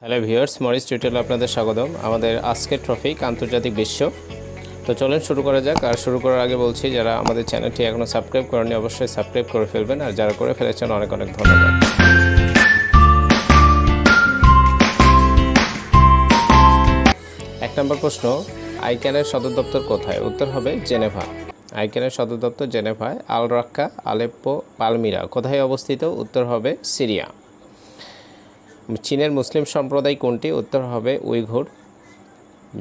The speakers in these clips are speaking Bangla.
হ্যালো ভিউয়ার্স, মরিস টিউটোরিয়ালে আপনাদের স্বাগতম। আমাদের আজকের টপিক আন্তর্জাতিক বিশ্ব। তো চলেন শুরু করা যাক। আর শুরু করার আগে বলছি, যারা আমাদের চ্যানেলটি এখনও সাবস্ক্রাইব করেননি অবশ্যই সাবস্ক্রাইব করে ফেলবেন, আর যারা করে ফেলেছেন অনেক অনেক ধন্যবাদ। এক নম্বর প্রশ্ন, আইক্যানের সদর দপ্তর কোথায়? উত্তর হবে জেনেভা। আইক্যানের সদর দপ্তর জেনেভায়। আল রাক্কা, আলেপ্পো, পালমিরা কোথায় অবস্থিত? উত্তর হবে সিরিয়া। চীনের মুসলিম সম্প্রদায় কোনটি? উত্তর হবে উইঘুর।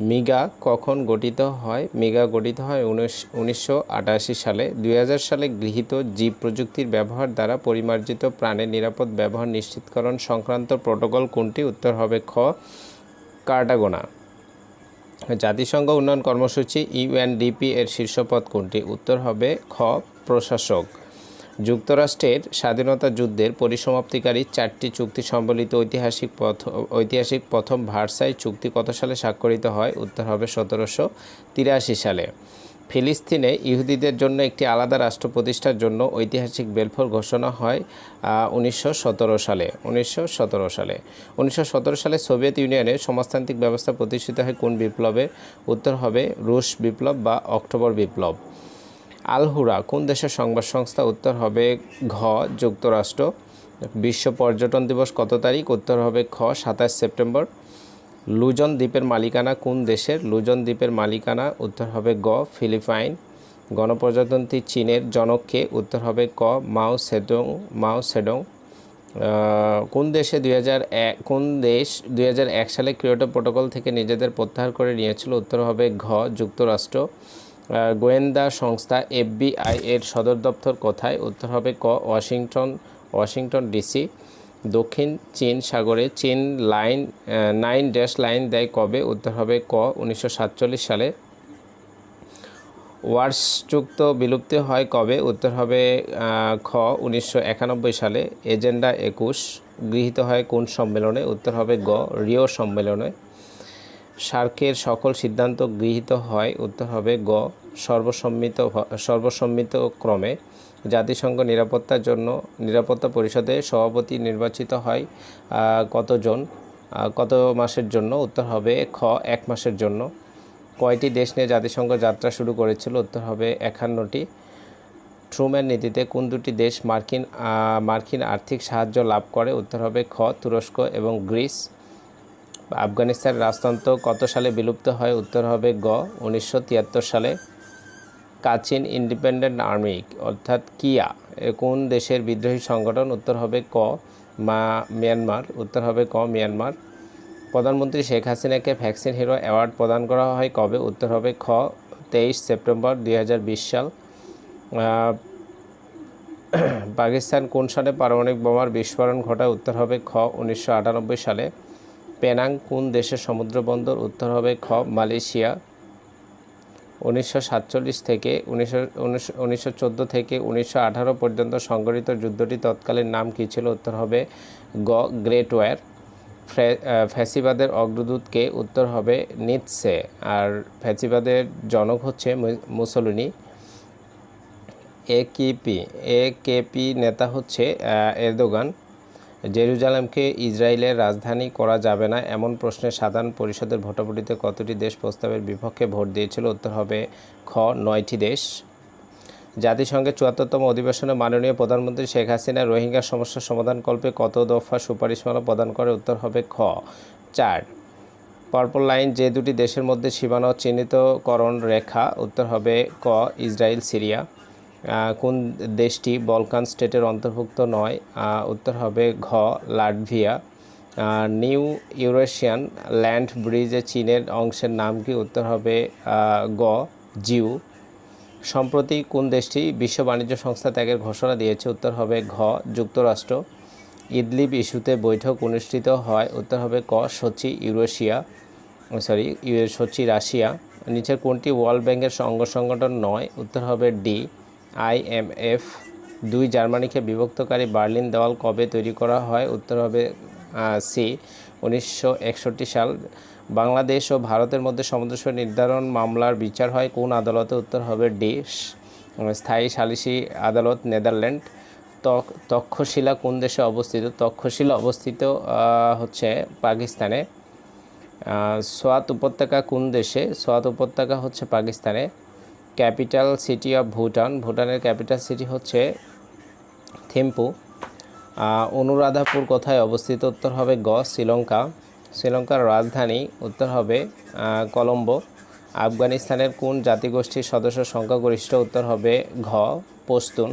মিগা কখন গঠিত হয়? মিগা গঠিত হয় 1988 সালে। 2000 সালে গৃহীত জীব প্রযুক্তির ব্যবহার দ্বারা পরিমার্জিত প্রাণের নিরাপদ ব্যবহার নিশ্চিতকরণ সংক্রান্ত প্রোটোকল কোনটি? উত্তর হবে খ কার্টাগোনা। জাতিসংঘ উন্নয়ন কর্মসূচি ইউএনডিপি এর শীর্ষপদ কোনটি? উত্তর হবে খ প্রশাসক। যুক্তরাষ্ট্রের স্বাধীনতা যুদ্ধের পরিসমাপ্তিকারী 4টি চুক্তি সম্বলিত ঐতিহাসিক প্রথম ভার্সাই চুক্তি কত সালে স্বাক্ষরিত হয়? উত্তর হবে 1783 সালে। ফিলিস্তিনে ইহুদিদের জন্য একটি আলাদা রাষ্ট্র প্রতিষ্ঠার জন্য ঐতিহাসিক বেলফোর ঘোষণা হয় 1917 সালে। 1917 সালে সোভিয়েত ইউনিয়নের সমাজতান্ত্রিক ব্যবস্থা প্রতিষ্ঠিত হয় কোন বিপ্লবে? উত্তর হবে রুশ বিপ্লব বা অক্টোবর বিপ্লব। আলহুরা কোন দেশের সংবাদ সংস্থা? উত্তর হবে ঘ যুক্তরাষ্ট্র। বিশ্ব পর্যটন দিবস কত তারিখ? উত্তর হবে খ 27 সেপ্টেম্বর। লুজন দ্বীপের মালিকানা কোন দেশের? লুজন দ্বীপের মালিকানা উত্তর হবে গ ফিলিপাইন। গণপ্রজাতন্ত্রী চীনের জনককে? উত্তর হবে ক মাও সেডং। কোন দেশ 2001 সালে কিয়োটো প্রোটোকল থেকে নিজেদের প্রত্যাহার করে নিয়েছিল? উত্তর হবে ঘ যুক্তরাষ্ট্র। গোয়েন্দা সংস্থা এফবিআই এর সদর দপ্তর কোথায়? উত্তর হবে ক ওয়াশিংটন ডিসি। দক্ষিণ চীন সাগরে চীন 9 লাইন দেয় কবে? উত্তর হবে ক 1947 সালে। ওয়ার্স চুক্তি বিলুপ্তি হয় কবে? উত্তর হবে খ 1991 সালে। এজেন্ডা 21 গৃহীত হয় কোন সম্মেলনে? উত্তর হবে গ রিও সম্মেলনে। সার্কের সকল সিদ্ধান্ত গৃহীত হয়? উত্তর হবে গ সর্বসম্মত ক্রমে। জাতিসংঘ নিরাপত্তা পরিষদে সভাপতি নির্বাচিত হয় কত মাসের জন্য? উত্তর হবে খ 1 মাসের জন্য। কয়টি দেশ নিয়ে জাতিসংঘ যাত্রা শুরু করেছিল? উত্তর হবে 51টি। ট্রুম্যান নীতিতে কোন দুটি দেশ মার্কিন আর্থিক সাহায্য লাভ করে? উত্তর হবে খ তুরস্ক এবং গ্রিস। আফগানিস্তানের রাজতন্ত্র কত সালে বিলুপ্ত হয়? উত্তর হবে গ 1973 সালে। কাচিন ইন্ডিপেন্ডেন্ট আর্মি অর্থাৎ কিয়া কোন দেশের বিদ্রোহী সংগঠন? উত্তর হবে ক মিয়ানমার। উত্তর হবে ক মিয়ানমার। প্রধানমন্ত্রী শেখ হাসিনাকে ভ্যাকসিন হিরো অ্যাওয়ার্ড প্রদান করা হয় কবে? উত্তর হবে খ 23 সেপ্টেম্বর 2020 সাল। পাকিস্তান কোন সালে পারমাণবিক বোমার বিস্ফোরণ ঘটায়? উত্তর হবে খ 1998 সালে। পেনাং কোন দেশের সমুদ্রবন্দর? উত্তর হবে খ মালয়েশিয়া। 1914 থেকে 1918 পর্যন্ত সংঘটিত যুদ্ধটি তৎকালীন নাম কী ছিল? উত্তর হবে গ গ্রেট ওয়ার। ফ্যাসিবাদের অগ্রদূত কে? উত্তর হবে নিৎসে। আর ফ্যাসিবাদের জনক হচ্ছে মুসোলিনি। একেপি নেতা হচ্ছে এরদোগান। জেরুজালেমকে ইসরায়েলের রাজধানী করা যাবে না এমন প্রশ্নে সাধারণ পরিষদের ভোটাভুটিতে কতটি দেশ প্রস্তাবের বিপক্ষে ভোট দিয়েছিল? উত্তর হবে খ 9টি দেশ। জাতিসংঘের 74তম অধিবেশনে মাননীয় প্রধানমন্ত্রী শেখ হাসিনা রোহিঙ্গা সমস্যা সমাধানকল্পে কত দফা সুপারিশমালা প্রদান করে? উত্তর হবে খ 4। পার্পল লাইন যে দুটি দেশের মধ্যে সীমানা চিহ্নিতকরণ রেখা? উত্তর হবে ক ইসরায়েল সিরিয়া। কোন দেশটি বলকান স্টেটের অন্তর্ভুক্ত নয়? উত্তর হবে ঘ লাটভিয়া। নিউ ইউরেশিয়ান ল্যান্ড ব্রিজে চীনের অংশের নাম কি? উত্তর হবে গ জিউ। সম্প্রতি কোন দেশটি বিশ্ব বাণিজ্য সংস্থা ত্যাগের ঘোষণা দিয়েছে? উত্তর হবে ঘ যুক্তরাষ্ট্র। ইদলিব ইস্যুতে বৈঠক অনুষ্ঠিত হয়? উত্তর হবে ক সোচি রাশিয়া। নিচের কোনটি ওয়ার্ল্ড ব্যাংকের অঙ্গ সংগঠন নয়? উত্তর হবে ডি IMF। 2 জার্মানিকে বিভক্তকারী বার্লিন দেওয়াল কবে তৈরি করা হয়? উত্তর হবে সি 1961 সাল। বাংলাদেশ ও ভারতের মধ্যে সমুদ্র সীমা নির্ধারণ মামলার বিচার হয় কোন আদালতে? উত্তর হবে ডি স্থায়ী সালিসি আদালত নেদারল্যান্ড। তক্ষশিলা কোন দেশে অবস্থিত? তক্ষশিলা অবস্থিত হচ্ছে পাকিস্তানে। সোয়াত উপত্যকা কোন দেশে? সোয়াত উপত্যকা হচ্ছে পাকিস্তানে। ক্যাপিটাল সিটি অফ ভুটান, ভুটানের ক্যাপিটাল সিটি হচ্ছে থিম্পু। অনুরাধাপুর কোথায় অবস্থিত? উত্তর হবে গ শ্রীলঙ্কা। শ্রীলঙ্কার রাজধানী উত্তর হবে কলম্বো। আফগানিস্তানের কোন জাতিগোষ্ঠীর সদস্য সংখ্যাগরিষ্ঠ? উত্তর হবে ঘ পশতুন।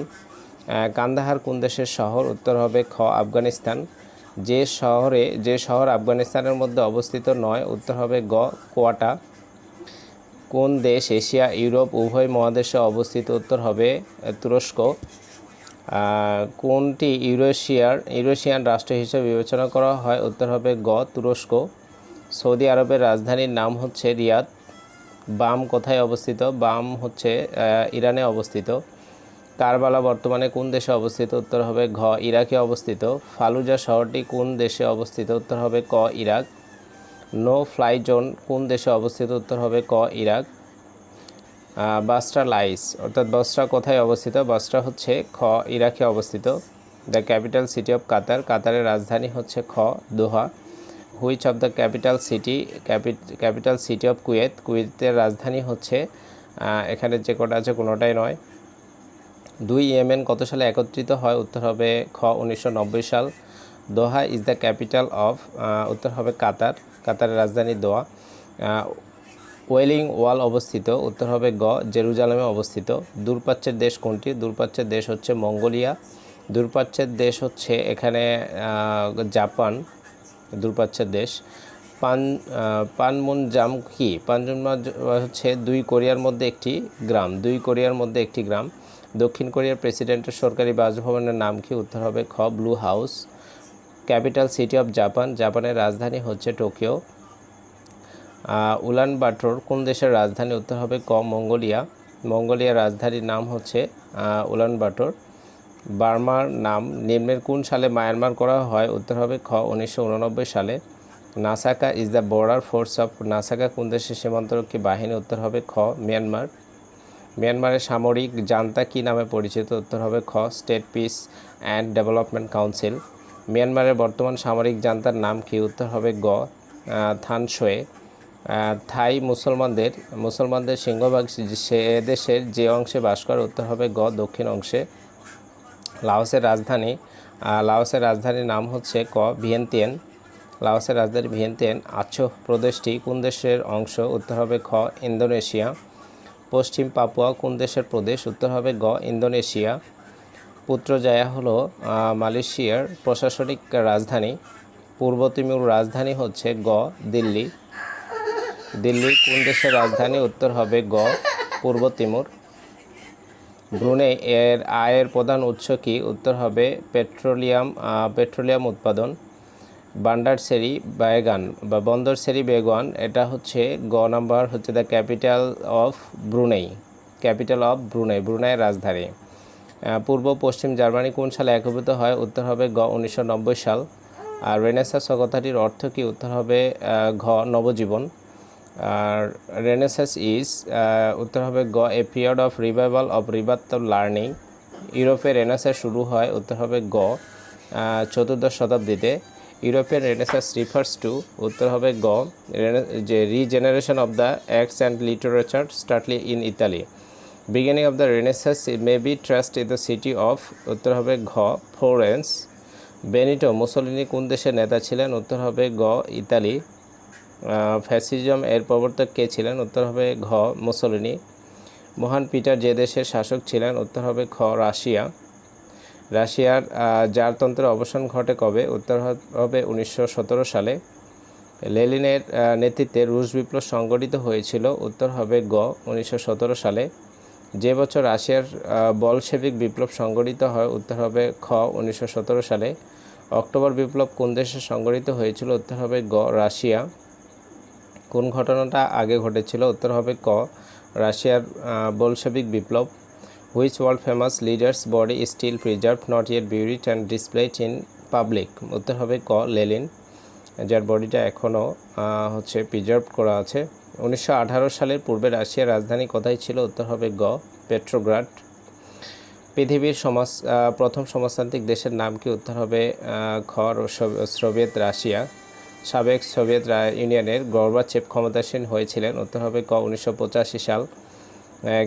কান্দাহার কোন দেশের শহর? উত্তর হবে খ আফগানিস্তান। যে শহর আফগানিস্তানের মধ্যে অবস্থিত নয়? উত্তর হবে গ কোয়াটা। কোন দেশ এশিয়া ইউরোপ উভয় মহাদেশে অবস্থিত? উত্তর হবে তুরস্ক। কোনটি ইউরেশিয়ান রাষ্ট্র হিসেবে বিবেচনা করা হয়? উত্তর হবে গ তুরস্ক। সৌদি আরবের রাজধানীর নাম হচ্ছে রিয়াদ। বাম কোথায় অবস্থিত? বাম হচ্ছে ইরানে অবস্থিত। কারবালা বর্তমানে কোন দেশে অবস্থিত? উত্তর হবে ঘ ইরাকে অবস্থিত। ফালুজা শহরটি কোন দেশে অবস্থিত? উত্তর হবে ক ইরাক। নো ফ্লাই জোন কোন দেশে অবস্থিত? উত্তর হবে ক ইরাক। বাসরা লাইস অর্থাৎ বসরা কোথায় অবস্থিত? বসরা হচ্ছে খ ইরাকে অবস্থিত। The capital city of Qatar, কাতারের রাজধানী হচ্ছে খ Doha. Which of the capital city of Kuwait, কুয়েতের রাজধানী হচ্ছে এখানে যে কটা আছে কোনোটাই নয়। ইয়েমেন কত সালে একত্রিত হয়? উত্তর হবে খ 1990 সাল। দোহা ইজ দ্য ক্যাপিটাল অফ, উত্তর হবে কাতার, কাতারের রাজধানী দোহা। ওয়েলিং ওয়াল অবস্থিত? উত্তর হবে গ জেরুজালেমে অবস্থিত। দূরপ্রাচ্যের দেশ কোনটি? দূরপ্রাচ্যের দেশ হচ্ছে মঙ্গোলিয়া। দূরপ্রাচ্যের দেশ হচ্ছে এখানে জাপান দূরপ্রাচ্যের দেশ। পানমুনজাম কি? পানমুনজাম হচ্ছে দুই কোরিয়ার মধ্যে একটি গ্রাম। দক্ষিণ কোরিয়ার প্রেসিডেন্টের সরকারি বাসভবনের নাম কি? উত্তর হবে খ blue house. Capital city of Japan, জাপানের রাজধানী হচ্ছে টোকিও। উলানবাটর কোন দেশের রাজধানী? উত্তর হবে ক মঙ্গোলিয়া। মঙ্গোলিয়ার রাজধানীর নাম হচ্ছে উলানবাটর। বার্মার নাম নিম্নের কোন সালে মায়ানমার করা হয়? উত্তর হবে খ 1989 সালে। Nasaka is the border force of, Nasaka কোন দেশের সীমান্তরক্ষী বাহিনী? উত্তর হবে খ মিয়ানমার। মিয়ানমারের সামরিক জান্তা কী নামে পরিচিত? উত্তর হবে খ state piece and development council. মিয়ানমারের বর্তমান সামরিক জান্তার নাম কি? উত্তর হবে গ থানশোয়ে। থাই মুসলমানদের সিংহভাগ সে দেশের যে অংশে বাস করে? উত্তর হবে গ দক্ষিণ অংশে। লাওসের রাজধানীর নাম হচ্ছে ক ভিয়েন্তিয়ান। লাওসের রাজধানী ভিয়েন্তিয়ান। আছো প্রদেশটি কোন দেশের অংশ? উত্তর হবে খ ইন্দোনেশিয়া। পশ্চিম পাপুয়া কোন দেশের প্রদেশ? উত্তর হবে গ ইন্দোনেশিয়া। পুত্রজায়া হলো মালয়েশিয়ার প্রশাসনিক রাজধানী। পূর্ব তিমুর রাজধানী হচ্ছে গ দিল্লি। দিল্লি কোন দেশের রাজধানী? উত্তর হবে গ পূর্ব তিমুর। ব্রুনেই এর আয়ের প্রধান উৎস কি? উত্তর হবে পেট্রোলিয়াম উৎপাদন। বন্দর সেরি বেগান এটা হচ্ছে গ নাম্বার হচ্ছে দ্য ক্যাপিটাল অফ ব্রুনেই। ব্রুনাইয়ের রাজধানী। পূর্ব পশ্চিম জার্মানি কোন সালে একীভূত হয়? উত্তর হবে গ 1990 সাল। আর রেনেসাঁ কথাটির অর্থ কি? উত্তর হবে ঘ নবজীবন। আর রেনেসাঁস ইজ উত্তর হবে গ a period of revival of rebirth of learning. ইউরোপে রেনেসাঁ শুরু হয়? উত্তর হবে গ 14th শতাব্দীতে। ইউরোপিয়ান রেনেসাঁস রিফার্স টু, উত্তর হবে গ যে regeneration of the arts and literature started in Italy. Beginning of the renaissance may be traced in the city of, উত্তর হবে ঘ ফ্লোরেন্স। বেনিটো মুসোলিনি কোন দেশের নেতা ছিলেন? উত্তর হবে গ ইতালি। ফ্যাসিজম এর প্রবর্তক কে ছিলেন? উত্তর হবে ঘ মুসোলিনি। মহান পিটার যে দেশের শাসক ছিলেন? উত্তর হবে খ রাশিয়া। রাশিয়ার জারতন্ত্রের অবসান ঘটে কবে? উত্তর হবে 1917 সালে। লেনিনের নেতৃত্বে রুশ বিপ্লব সংগঠিত হয়েছিল? উত্তর হবে গ 1917 সালে। যে বছর রাশিয়ার বলশেভিক বিপ্লব সংগঠিত হয়? উত্তর হবে খ 1917 সালে। অক্টোবর বিপ্লব কোন দেশে সংগঠিত হয়েছিল? উত্তর হবে গ রাশিয়া। কোন ঘটনাটা আগে ঘটেছিল? উত্তর হবে ক রাশিয়ার Bolshevik Biplab. Which world famous leaders body still preserve not yet buried and displayed in public? উত্তর হবে ক লেনিন, যার বডিটা এখনও হচ্ছে প্রিজার্ভ করা আছে। 1918 সালের পূর্বে রাশিয়ার রাজধানী কোথায় ছিল? উত্তর হবে গ পেট্রোগ্রাড। পৃথিবীর প্রথম সমাজতান্ত্রিক দেশের নাম কি? উত্তর হবে খ সোভিয়েত রাশিয়া। সাবেক সোভিয়েত ইউনিয়নের গর্বাচেপ ক্ষমতাসীন হয়েছিলেন? উত্তর হবে ক 1985 সাল।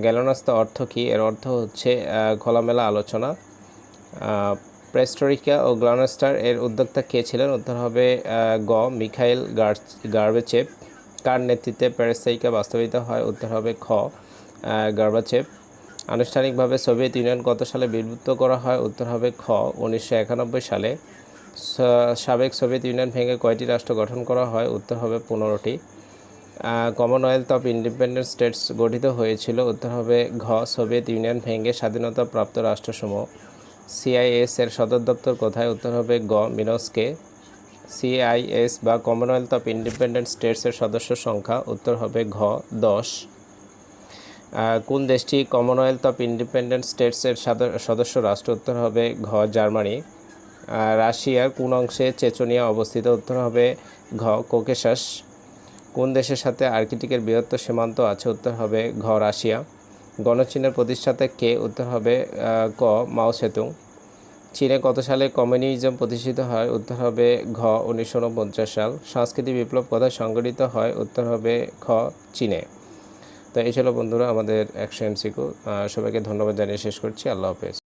গ্যালোনাস্ত অর্থ কি? এর অর্থ হচ্ছে খোলামেলা আলোচনা। প্রেস্টোরিকা ও গ্লানস্টার এর উদ্যোক্তা কে ছিলেন? উত্তর হবে গ মিখাইল গার্বাচেভ। কার নেতৃত্বে পেরেস্তাইকা বাস্তবায়িত হয়? উত্তর হবে খ গার্বাচেভ। আনুষ্ঠানিকভাবে সোভিয়েত ইউনিয়ন কত সালে বিলুপ্ত করা হয়? উত্তর হবে খ 1991 সালে। সাবেক সোভিয়েত ইউনিয়ন ভেঙে কয়টি রাষ্ট্র গঠন করা হয়? উত্তর হবে 15টি। কমনওয়েলথ অফ ইন্ডিপেন্ডেন্ট স্টেটস গঠিত হয়েছিল? উত্তর হবে ঘ সোভিয়েত ইউনিয়ন ভেঙে স্বাধীনতাপ্রাপ্ত রাষ্ট্রসমূহ। সিআইএস এর সদর দপ্তর কোথায়? উত্তর হবে গ মিনস্কে। সিআইএস বা কমনওয়েলথ অফ ইন্ডিপেন্ডেন্ট স্টেটসের সদস্য সংখ্যা? উত্তর হবে ঘ 10। কোন দেশটি কমনওয়েলথ অফ ইন্ডিপেন্ডেন্ট স্টেটসের সদস্য রাষ্ট্র? উত্তর হবে ঘ জার্মানি। রাশিয়ার কোন অংশে চেচনিয়া অবস্থিত? উত্তর হবে ঘ ককেশাস। কোন দেশের সাথে আর্কটিকের বৃহত্তর সীমান্ত আছে? উত্তর হবে ঘ রাশিয়া। গণচীনের প্রতিষ্ঠাতা কে? উত্তর হবে ক মাও সেতুং। চীনে কত সালে কমিউনিজম প্রতিষ্ঠিত হয়? উত্তর হবে ঘ 1949 সাল। সাংস্কৃতিক বিপ্লব কোথায় সংঘটিত হয়? উত্তর হবে খ চীনে। তো এই ছিল বন্ধুরা আমাদের 100 MCQ। সবাইকে ধন্যবাদ জানিয়ে শেষ করছি। আল্লাহ হাফেজ।